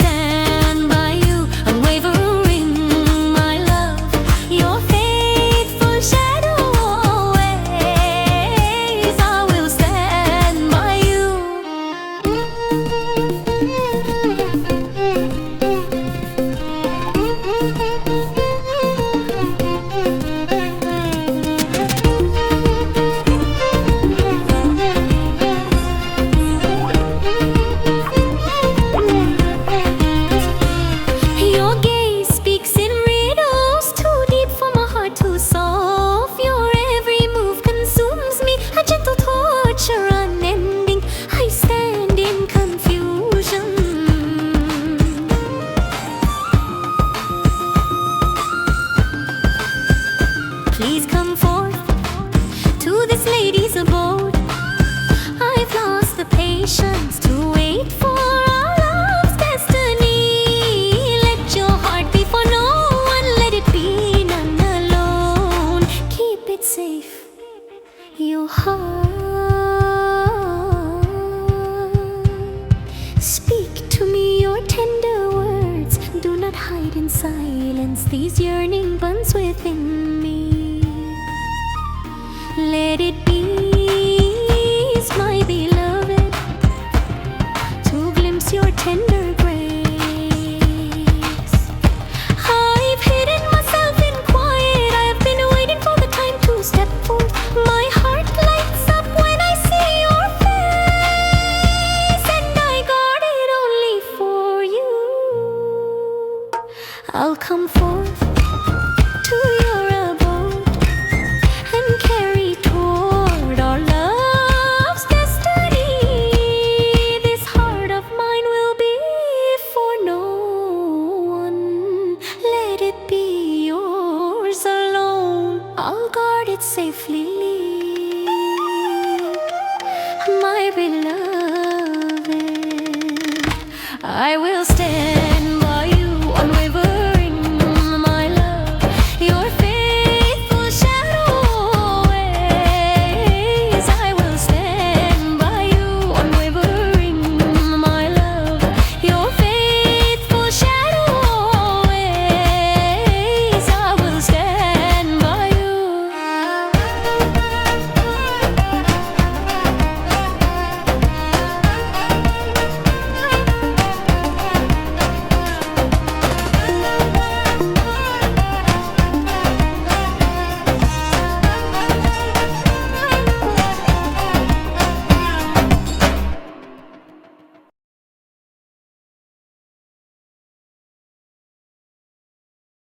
stand by you, unwavering, my love. Your faithful shadow always. I will stand by you. Your gaze speaks in riddles, too deep for my heart to solve. Your every move consumes me, a gentle torture unending. I stand in confusion. Please come forth to this lady's abode. I've lost the patience to wait for our love's destiny. Let your heart be for no one, let it be none alone. Keep it safe, your heart. Speak to me your tender words. Do not hide in silence these yearning buns within me. Let it ease my beloved to glimpse your tender grace. I've hidden myself in quiet. I've been waiting for the time to step forth. My heart lights up when I see your face, and I guard it only for you. I'll come forth to your abode and carry toward our love's destiny. This heart of mine will be for no one. Let it be yours alone. I'll guard it safely.